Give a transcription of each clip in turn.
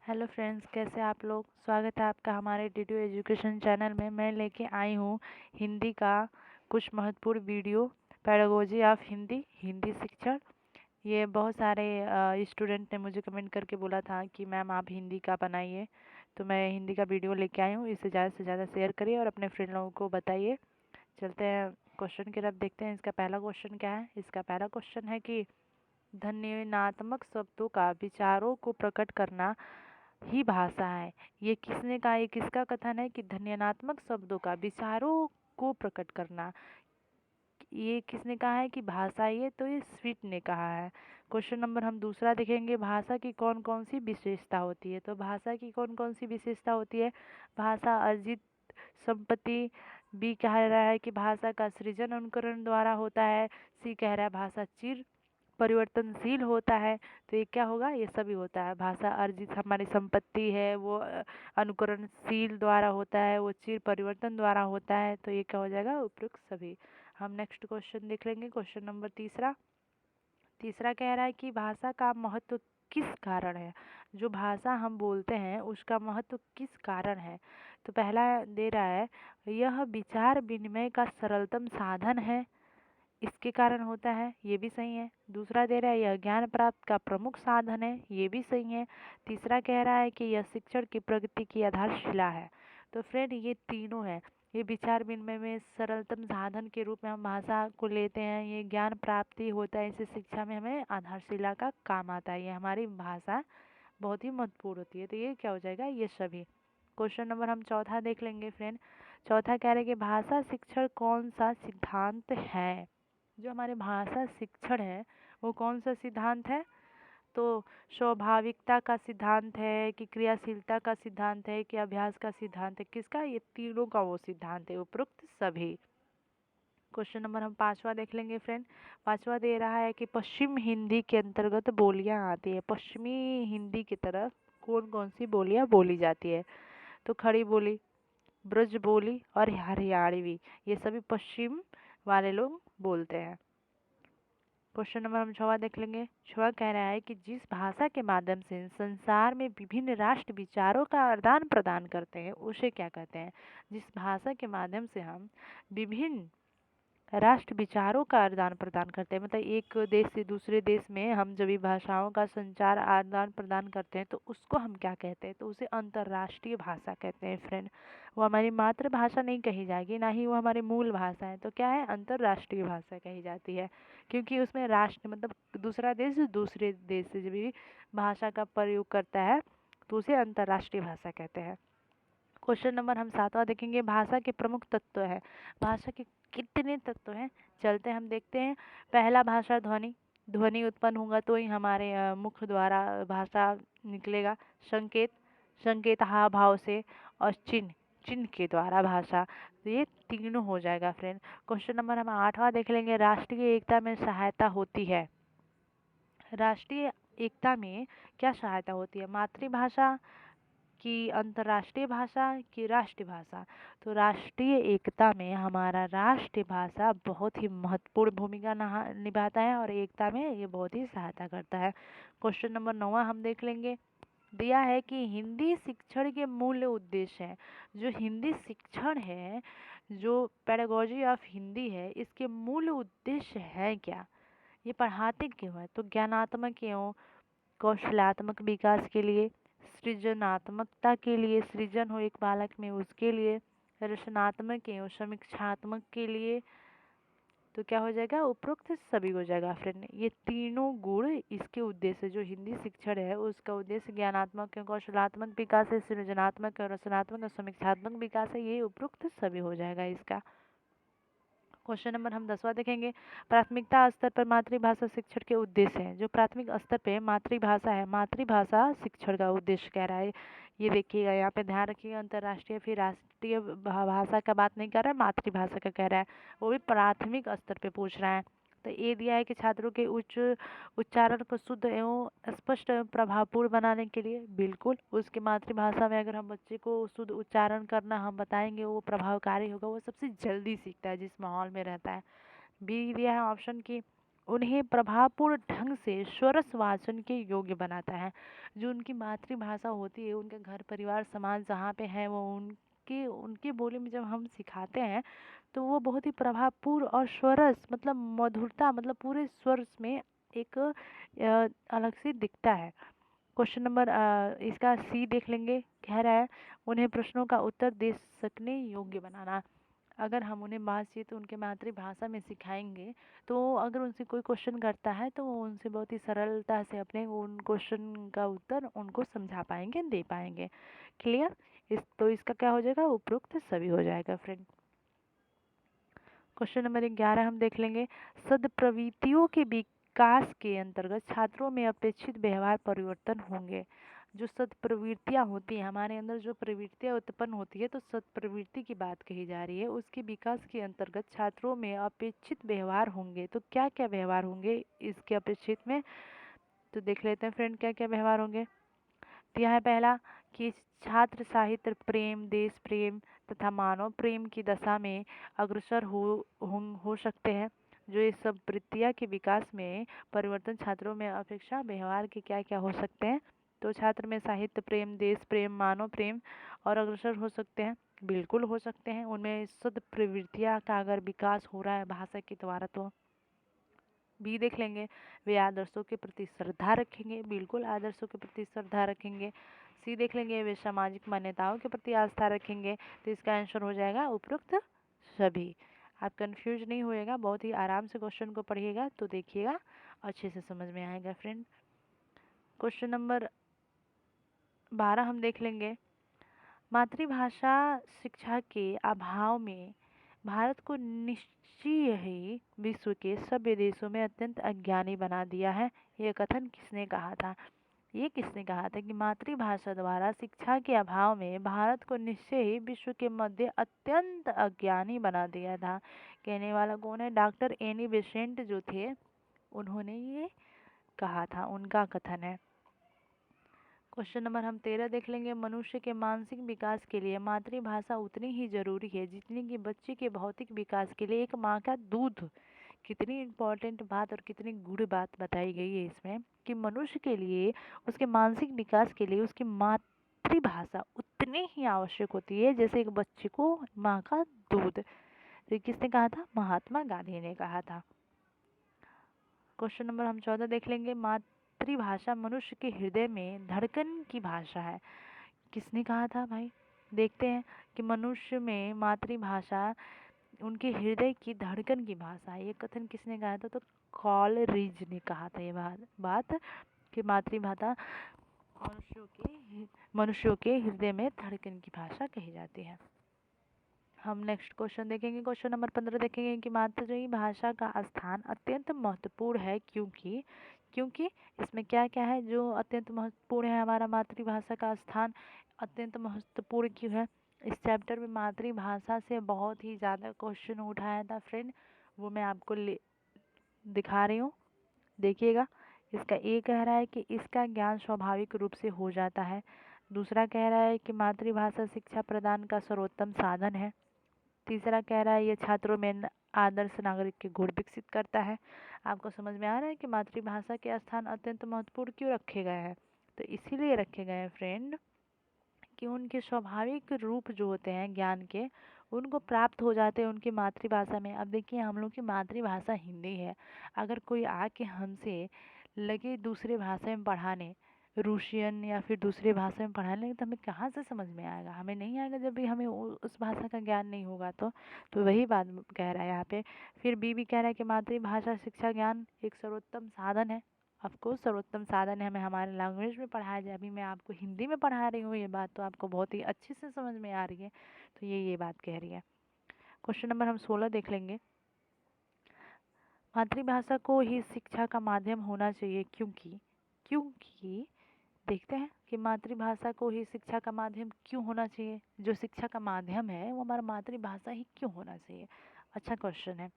Hello friends, कैसे आप लोग। स्वागत है आपका हमारे डीडीयू एजुकेशन चैनल में। मैं लेके आई हूँ हिंदी का कुछ महत्वपूर्ण video. Pedagogy of Hindi, Hindi शिक्षण। ये बहुत सारे स्टूडेंट ने मुझे कमेंट करके बोला था कि मैम आप हिंदी का बनाइए, तो मैं हिंदी का वीडियो लेके आई हूँ। इसे ज़्यादा से ज़्यादा शेयर करिए और अपने फ्रेंड लोगों को बताइए। चलते हैं क्वेश्चन की तरफ, देखते हैं इसका पहला क्वेश्चन क्या है। इसका पहला क्वेश्चन है कि ध्वन्यात्मक शब्दों का विचारों को प्रकट करना ही भाषा है। ये किसने कहा, ये किसका कथन है कि ध्वन्यात्मक शब्दों का विचारों को प्रकट करना, ये किसने कहा है कि भाषा, ये तो ये स्वीट ने कहा है। क्वेश्चन नंबर हम दूसरा देखेंगे, भाषा की कौन कौन सी विशेषता होती है। तो भाषा की कौन कौन सी विशेषता होती है। भाषा अर्जित संपत्ति। बी कह रहा है कि भाषा का सृजन अनुकरण द्वारा होता है। सी कह रहा है भाषा चिर परिवर्तनशील होता है। तो ये क्या होगा, ये सभी होता है। भाषा अर्जित हमारी संपत्ति है, वो अनुकरणशील द्वारा होता है, वो चिर परिवर्तन द्वारा होता है। तो ये क्या हो जाएगा, उपयुक्त सभी। हम नेक्स्ट क्वेश्चन देख लेंगे, क्वेश्चन नंबर तीसरा। तीसरा कह रहा है कि भाषा का महत्व किस कारण है। जो भाषा हम बोलते हैं उसका महत्व किस कारण है। तो पहला दे रहा है, यह विचार विनिमय का सरलतम साधन है, इसके कारण होता है, ये भी सही है। दूसरा दे रहा है, यह ज्ञान प्राप्त का प्रमुख साधन है, ये भी सही है। तीसरा कह रहा है कि यह शिक्षण की प्रगति की आधारशिला है। तो फ्रेंड ये तीनों है। ये विचार विनिमय में सरलतम साधन के रूप में हम भाषा को लेते हैं। ये ज्ञान प्राप्ति होता है, इससे शिक्षा में हमें आधारशिला का काम आता है। ये हमारी भाषा बहुत ही महत्वपूर्ण होती है। तो ये क्या हो जाएगा, ये सभी। क्वेश्चन नंबर हम चौथा देख लेंगे फ्रेंड। चौथा कह रहे हैं कि भाषा शिक्षण कौन सा सिद्धांत है। जो हमारे भाषा शिक्षण है वो कौन सा सिद्धांत है। तो स्वाभाविकता का सिद्धांत है कि क्रियाशीलता का सिद्धांत है कि अभ्यास का सिद्धांत है, किसका, ये तीनों का वो सिद्धांत है, उपरोक्त सभी। क्वेश्चन नंबर हम पांचवा देख लेंगे फ्रेंड। पांचवा दे रहा है कि पश्चिम हिंदी के अंतर्गत बोलियां आती है। पश्चिमी हिंदी की तरफ कौन कौन सी बोलियां बोली जाती है। तो खड़ी बोली, ब्रज बोली और हरियाणवी, ये सभी पश्चिम वाले लोग बोलते हैं। क्वेश्चन नंबर हम छवा देख लेंगे। छवा कह रहा है कि जिस भाषा के माध्यम से संसार में विभिन्न राष्ट्र विचारों का आदान प्रदान करते हैं उसे क्या कहते हैं। जिस भाषा के माध्यम से हम विभिन्न राष्ट्र विचारों का आदान प्रदान करते हैं, मतलब एक देश से दूसरे देश में हम जब भी भाषाओं का संचार आदान प्रदान करते हैं तो उसको हम क्या कहते हैं, तो उसे अंतर्राष्ट्रीय भाषा कहते हैं फ्रेंड। वो हमारी मातृभाषा नहीं कही जाएगी, ना ही वो हमारी मूल भाषा है। तो क्या है, अंतर्राष्ट्रीय भाषा कही जाती है, क्योंकि उसमें राष्ट्र मतलब दूसरा देश दूसरे देश से जब भी भाषा का प्रयोग करता है तो उसे अंतर्राष्ट्रीय भाषा कहते हैं। क्वेश्चन नंबर हम सातवां देखेंगे, भाषा के प्रमुख तत्व है। भाषा के कितने तत्व हैं, चलते हम देखते हैं। पहला, भाषा ध्वनि। ध्वनि उत्पन्न होगा तो ही हमारे मुख द्वारा भाषा निकलेगा। संकेत, संकेत हाव भाव से। और चिन्ह, चिन्ह के द्वारा भाषा। तो ये तीनों हो जाएगा फ्रेंड। क्वेश्चन नंबर हम आठवां देख लेंगे, राष्ट्रीय एकता में सहायता होती है। राष्ट्रीय एकता में क्या सहायता होती है, मातृभाषा की अंतर्राष्ट्रीय भाषा की राष्ट्रीय भाषा। तो राष्ट्रीय एकता में हमारा राष्ट्रीय भाषा बहुत ही महत्वपूर्ण भूमिका निभाता है और एकता में ये बहुत ही सहायता करता है। क्वेश्चन नंबर 9 हम देख लेंगे। दिया है कि हिंदी शिक्षण के मूल उद्देश्य है। जो हिंदी शिक्षण है, जो पेडागोजी ऑफ हिंदी है, इसके मूल उद्देश्य है क्या, ये पढ़ाते क्यों है। तो ज्ञानात्मक एवं कौशलात्मक विकास के लिए, सृजनात्मकता के लिए, सृजन हो एक बालक में उसके लिए, रचनात्मक एवं समीक्षात्मक के लिए। तो क्या हो जाएगा, उपरोक्त सभी हो जाएगा फ्रेंड। ये तीनों गुण इसके उद्देश्य, जो हिंदी शिक्षण है उसका उद्देश्य ज्ञानात्मक एवं कौशलात्मक विकास है, सृजनात्मक और रचनात्मक और समीक्षात्मक विकास है। ये उपरोक्त सभी हो जाएगा इसका। क्वेश्चन नंबर हम 10वां देखेंगे, प्राथमिकता स्तर पर मातृभाषा शिक्षण के उद्देश्य है। जो प्राथमिक स्तर पे मातृभाषा है, मातृभाषा शिक्षण का उद्देश्य कह रहा है। ये देखिएगा, यहाँ पे ध्यान रखिएगा, अंतर्राष्ट्रीय फिर राष्ट्रीय भाषा का बात नहीं कर रहा है, मातृभाषा का कह रहा है। वो भी प्राथमिक स्तर पे पूछ रहा है। तो ये दिया है कि छात्रों के उच्च उच्चारण को शुद्ध एवं स्पष्ट एवं प्रभावपूर्ण बनाने के लिए, बिल्कुल उसकी मातृभाषा में अगर हम बच्चे को शुद्ध उच्चारण करना हम बताएंगे, वो प्रभावकारी होगा, वो सबसे जल्दी सीखता है जिस माहौल में रहता है। बी दिया है ऑप्शन की उन्हें प्रभावपूर्ण ढंग से स्वरस वाचन के योग्य बनाता है। जो उनकी मातृभाषा होती है, उनके घर परिवार समाज जहाँ पे है, वो उनके उनकी बोली में जब हम सिखाते हैं तो वो बहुत ही प्रभावपूर्ण और स्वरस मतलब मधुरता मतलब पूरे स्वर में एक अलग से दिखता है। क्वेश्चन नंबर इसका सी देख लेंगे। कह रहा है उन्हें प्रश्नों का उत्तर दे सकने योग्य बनाना। अगर हम उन्हें बातचीत उनके मातृभाषा में सिखाएंगे तो अगर उनसे कोई क्वेश्चन करता है तो वो उनसे बहुत ही सरलता से अपने उन क्वेश्चन का उत्तर उनको समझा पाएंगे, दे पाएंगे। क्लियर? तो इसका क्या हो जाएगा? उपरोक्त सभी हो जाएगा फ्रेंड। क्वेश्चन नंबर 11 हम देख लेंगे। सदप्रवृत्तियों के विकास के अंतर्गत छात्रों में अपेक्षित व्यवहार परिवर्तन होंगे। जो सदप्रवृत्तियाँ होती हैं हमारे अंदर, जो प्रवृत्तियाँ उत्पन्न होती है, तो सदप्रवृत्ति की बात कही जा रही है। उसके विकास के अंतर्गत छात्रों में अपेक्षित व्यवहार होंगे। तो क्या क्या व्यवहार होंगे इसके अपेक्षित में? तो देख लेते हैं फ्रेंड क्या क्या व्यवहार होंगे। तो यह है पहला कि छात्र साहित्य प्रेम, देश प्रेम तथा मानव प्रेम की दशा में अग्रसर हो सकते हैं। जो ये सब वृत्तियाँ के विकास में परिवर्तन छात्रों में अपेक्षा व्यवहार के क्या क्या हो सकते हैं? तो छात्र में साहित्य प्रेम, देश प्रेम, मानव प्रेम और अग्रसर हो सकते हैं। बिल्कुल हो सकते हैं। उनमें सद प्रवृत्तियाँ का अगर विकास हो रहा है भाषा के द्वारा तो। बी देख लेंगे। वे आदर्शों के प्रति श्रद्धा रखेंगे। बिल्कुल आदर्शों के प्रति श्रद्धा रखेंगे। सी देख लेंगे। वे सामाजिक मान्यताओं के प्रति आस्था रखेंगे। तो इसका आंसर हो जाएगा उपरोक्त सभी। आप कंफ्यूज नहीं होएगा, बहुत ही आराम से क्वेश्चन को पढ़िएगा तो देखिएगा अच्छे से समझ में आएगा फ्रेंड। क्वेश्चन नंबर 12 हम देख लेंगे। मातृभाषा शिक्षा के अभाव में भारत को निश्चय ही विश्व के सभ्य देशों में अत्यंत अज्ञानी बना दिया है। यह कथन किसने कहा था? ये किसने कहा था कि मातृभाषा द्वारा शिक्षा के अभाव में भारत को निश्चय ही विश्व के मध्य अत्यंत अज्ञानी बना दिया था? कहने वाला कौन है? डॉक्टर एनी बेसेंट जो थे, उन्होंने ये कहा था, उनका कथन है। क्वेश्चन नंबर हम 13 देख लेंगे। मनुष्य के मानसिक विकास के लिए मातृभाषा उतनी ही जरूरी है जितनी कि बच्चे के भौतिक विकास के लिए एक माँ का दूध। कितनी इम्पोर्टेंट बात और कितनी गुड़ बात बताई गई है इसमें कि मनुष्य के लिए उसके मानसिक विकास के लिए उसकी मातृभाषा उतनी ही आवश्यक होती है जैसे एक बच्चे को माँ का दूध। तो किसने कहा था? महात्मा गांधी ने कहा था। क्वेश्चन नंबर हम 14 देख लेंगे। मातृभाषा मनुष्य के हृदय में धड़कन की भाषा है। किसने कहा था भाई? देखते हैं कि मनुष्य में मातृभाषा उनके हृदय की धड़कन की भाषा है। ये कथन किसने कहा था? तो कॉलरिज ने कहा था ये बात कि मातृभाषा मनुष्यों के हृदय में धड़कन की भाषा कही जाती है। हम नेक्स्ट क्वेश्चन देखेंगे। क्वेश्चन नंबर 15 देखेंगे कि मातृभाषा का स्थान अत्यंत महत्वपूर्ण है क्योंकि इसमें क्या क्या है जो अत्यंत महत्वपूर्ण है? हमारा मातृभाषा का स्थान अत्यंत महत्वपूर्ण क्यों है? इस चैप्टर में मातृभाषा से बहुत ही ज़्यादा क्वेश्चन उठाया था फ्रेंड, वो मैं आपको दिखा रही हूँ, देखिएगा। इसका ए कह रहा है कि इसका ज्ञान स्वाभाविक रूप से हो जाता है। दूसरा कह रहा है कि मातृभाषा शिक्षा प्रदान का सर्वोत्तम साधन है। तीसरा कह रहा है ये छात्रों में आदर्श नागरिक के गुण विकसित करता है। आपको समझ में आ रहा है कि मातृभाषा के स्थान अत्यंत महत्वपूर्ण क्यों रखे गए हैं? तो इसीलिए रखे गए हैं फ्रेंड कि उनके स्वाभाविक रूप जो होते हैं ज्ञान के, उनको प्राप्त हो जाते हैं उनकी मातृभाषा में। अब देखिए हम लोग की मातृभाषा हिंदी है, अगर कोई आके हमसे लगे दूसरे भाषा में पढ़ाने, रूसियन या फिर दूसरे भाषा में पढ़ाने, तो हमें कहाँ से समझ में आएगा? हमें नहीं आएगा जब भी हमें उस भाषा का ज्ञान नहीं होगा। तो वही बात कह रहा है यहाँ पे। फिर बी भी कह रहा है कि मातृभाषा शिक्षा ज्ञान एक सर्वोत्तम साधन है। ऑफकोर्स सर्वोत्तम साधन है, हमें हमारे लैंग्वेज में पढ़ाया जाए। अभी मैं आपको हिंदी में पढ़ा रही हूँ, ये बात तो आपको बहुत ही अच्छे से समझ में आ रही है। तो ये बात कह रही है। क्वेश्चन नंबर हम 16 देख लेंगे। मातृभाषा को ही शिक्षा का माध्यम होना चाहिए क्योंकि देखते हैं कि मातृभाषा को ही शिक्षा का माध्यम क्यों होना चाहिए। जो शिक्षा का माध्यम है वो हमारा मातृभाषा ही क्यों होना चाहिए? अच्छा क्वेश्चन है।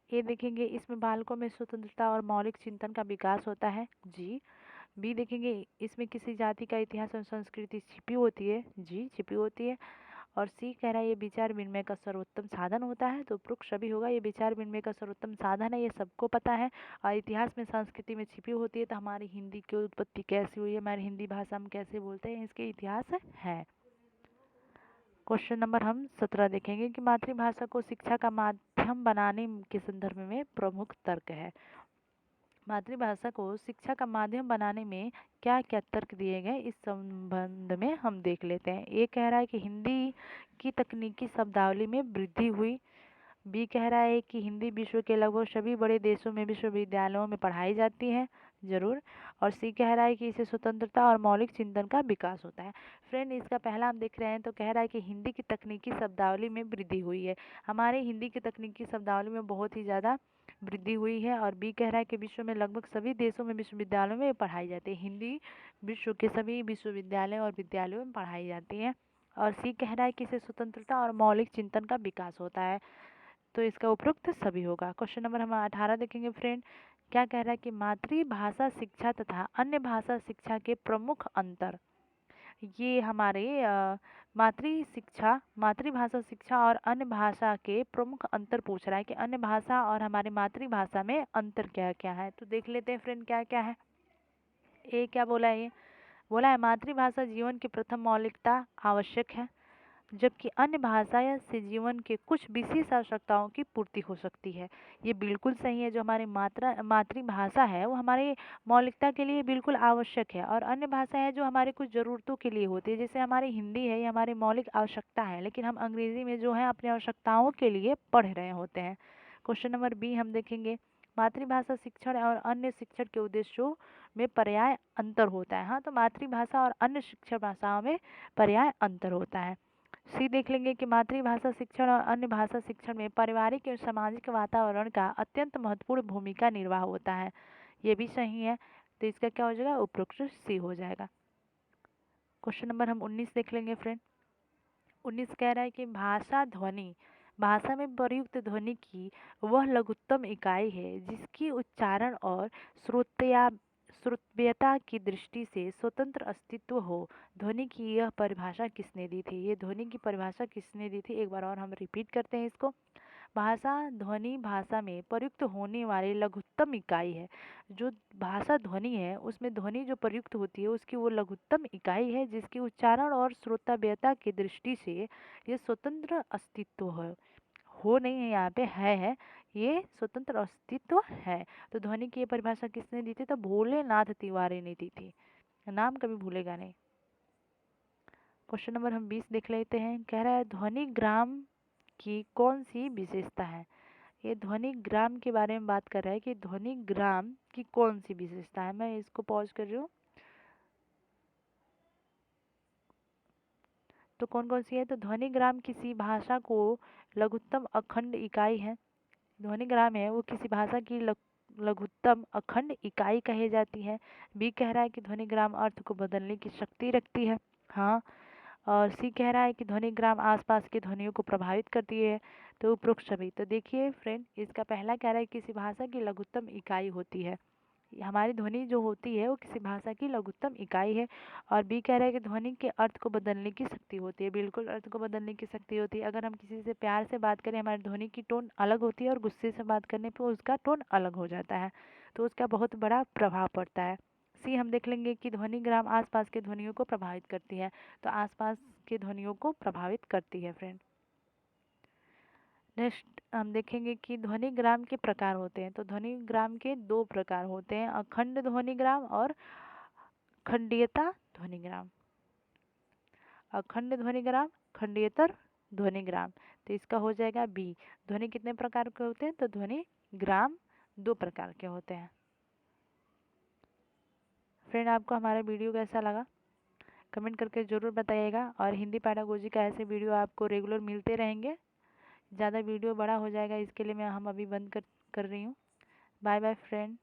ये देखेंगे इसमें बालकों में स्वतंत्रता और मौलिक चिंतन का विकास होता है। जी। बी देखेंगे इसमें किसी जाति का इतिहास और संस्कृति छिपी होती है। जी, छिपी होती है। और सी कह रहा है ये विचार विनिमय का सर्वोत्तम साधन होता है। तो उपरोक्त सभी होगा, ये विचार विनिमय का सर्वोत्तम साधन है, ये सबको पता है। और इतिहास में संस्कृति में छिपी होती है। तो हमारी हिंदी की उत्पत्ति कैसी हुई है, हमारी हिंदी भाषा हम कैसे बोलते हैं, इसके इतिहास है। क्वेश्चन नंबर हम 17 देखेंगे कि मातृभाषा को शिक्षा का माध्यम बनाने के संदर्भ में प्रमुख तर्क है। मातृभाषा को शिक्षा का माध्यम बनाने में क्या क्या तर्क दिए गए, इस संबंध में हम देख लेते हैं। ए कह रहा है कि हिंदी की तकनीकी शब्दावली में वृद्धि हुई। बी कह रहा है कि हिंदी विश्व के लगभग सभी बड़े देशों में विश्वविद्यालयों में पढ़ाई जाती है, जरूर। और सी कह रहा है कि इससे स्वतंत्रता और मौलिक चिंतन का विकास होता है। फ्रेंड, इसका पहला हम देख रहे हैं तो कह रहा है कि हिंदी की तकनीकी शब्दावली में वृद्धि हुई है। हमारे हिंदी की तकनीकी शब्दावली में बहुत ही ज़्यादा वृद्धि हुई है। और बी कह रहा है कि विश्व में लगभग सभी देशों में विश्वविद्यालयों में पढ़ाई जाती है। हिंदी विश्व के सभी विश्वविद्यालयों और विद्यालयों में पढ़ाई जाती है। और सी कह रहा है कि इससे स्वतंत्रता और मौलिक चिंतन का विकास होता है। तो इसका उपरोक्त सभी होगा। क्वेश्चन नंबर हम 18 देखेंगे फ्रेंड। क्या कह रहा है कि मातृभाषा शिक्षा तथा अन्य भाषा शिक्षा के प्रमुख अंतर। ये हमारे मातृभाषा शिक्षा और अन्य भाषा के प्रमुख अंतर पूछ रहा है कि अन्य भाषा और हमारे मातृभाषा में अंतर क्या क्या है। तो देख लेते हैं फ्रेंड क्या क्या है। ए क्या बोला है, ये बोला है मातृभाषा जीवन की प्रथम मौलिकता आवश्यक है, जबकि अन्य भाषा से जीवन के कुछ विशेष आवश्यकताओं की पूर्ति हो सकती है। ये बिल्कुल सही है। जो हमारी मातृभाषा है वो हमारी मौलिकता के लिए बिल्कुल आवश्यक है, और अन्य भाषा है जो हमारे कुछ ज़रूरतों के लिए होती है। जैसे हमारी हिंदी है, ये हमारी मौलिक आवश्यकता है, लेकिन हम अंग्रेजी में जो है अपनी आवश्यकताओं के लिए पढ़ रहे होते हैं। क्वेश्चन नंबर बी हम देखेंगे, मातृभाषा शिक्षण और अन्य शिक्षण के उद्देश्यों में पर्याय अंतर होता है। हाँ, तो मातृभाषा और अन्य शिक्षण भाषाओं में पर्याय अंतर होता है। सी देख लेंगे कि मातृभाषा शिक्षण और अन्य भाषा शिक्षण में पारिवारिक एवं सामाजिक वातावरण का अत्यंत महत्वपूर्ण भूमिका निर्वाह होता है। ये भी सही है। तो इसका क्या हो जाएगा, उपरोक्त सी हो जाएगा। क्वेश्चन नंबर हम 19 देख लेंगे फ्रेंड। 19 कह रहा है कि भाषा ध्वनि, भाषा में प्रयुक्त ध्वनि की वह लघुत्तम इकाई है जिसकी उच्चारण और श्रोत्रव्यता की दृष्टि से स्वतंत्र अस्तित्व हो। ध्वनि की यह परिभाषा किसने दी थी, ये ध्वनि की परिभाषा किसने दी थी, एक बार और हम रिपीट करते हैं इसको। भाषा ध्वनि भाषा में प्रयुक्त होने वाली लघुत्तम इकाई है। जो भाषा ध्वनि है उसमें ध्वनि जो प्रयुक्त होती है उसकी वो लघुत्तम इकाई है जिसकी उच्चारण और श्रोत्रव्यता की दृष्टि से ये स्वतंत्र अस्तित्व हो नहीं है, यहाँ पे है, ये स्वतंत्र अस्तित्व है। तो ध्वनि की ये परिभाषा किसने दी थी, तो भोलेनाथ तिवारी ने दी थी। नाम कभी भूलेगा नहीं। क्वेश्चन नंबर हम 20 देख लेते हैं। कह रहा है ध्वनि ग्राम की कौन सी विशेषता है। ये ध्वनि ग्राम के बारे में बात कर रहा है कि ध्वनि ग्राम की कौन सी विशेषता है। मैं इसको पॉज कर रही हूँ। तो कौन कौन सी है, तो ध्वनि ग्राम किसी भाषा को लघुत्तम अखंड इकाई है। ध्वनि ग्राम है वो किसी भाषा की लघुत्तम अखंड इकाई कही जाती है। बी कह रहा है कि ध्वनि ग्राम अर्थ को बदलने की शक्ति रखती है। हाँ। और सी कह रहा है कि ध्वनि ग्राम आसपास की ध्वनियों को प्रभावित करती है। तो उपरोक्त सभी। तो देखिए फ्रेंड, इसका पहला कह रहा है किसी भाषा की लघुत्तम इकाई होती है। हमारी ध्वनि जो होती है वो किसी भाषा की लघुत्तम इकाई है। और बी कह रहा है कि ध्वनि के अर्थ को बदलने की शक्ति होती है। बिल्कुल अर्थ को बदलने की शक्ति होती है। अगर हम किसी से प्यार से बात करें हमारी ध्वनि की टोन अलग होती है, और गुस्से से बात करने पर उसका टोन अलग हो जाता है, तो उसका बहुत बड़ा प्रभाव पड़ता है। सी हम देख लेंगे कि ध्वनि ग्राम आसपास के ध्वनियों को प्रभावित करती है। तो आसपास के ध्वनियों को प्रभावित करती है फ्रेंड। नेक्स्ट हम देखेंगे कि ध्वनि ग्राम के प्रकार होते हैं। तो ध्वनि ग्राम के दो प्रकार होते हैं, अखंड ध्वनि ग्राम और खंडीयता ध्वनि ग्राम। अखंड ध्वनि ग्राम, खंडीयतर ध्वनि ग्राम। तो इसका हो जाएगा बी। ध्वनि कितने प्रकार के होते हैं, तो ध्वनि ग्राम दो प्रकार के होते हैं। फ्रेंड, आपको हमारा वीडियो कैसा लगा कमेंट करके ज़रूर बताइएगा। और हिंदी पैडागोजी का ऐसे वीडियो आपको रेगुलर मिलते रहेंगे। ज़्यादा वीडियो बड़ा हो जाएगा इसके लिए हम अभी बंद कर रही हूँ। Bye bye friend.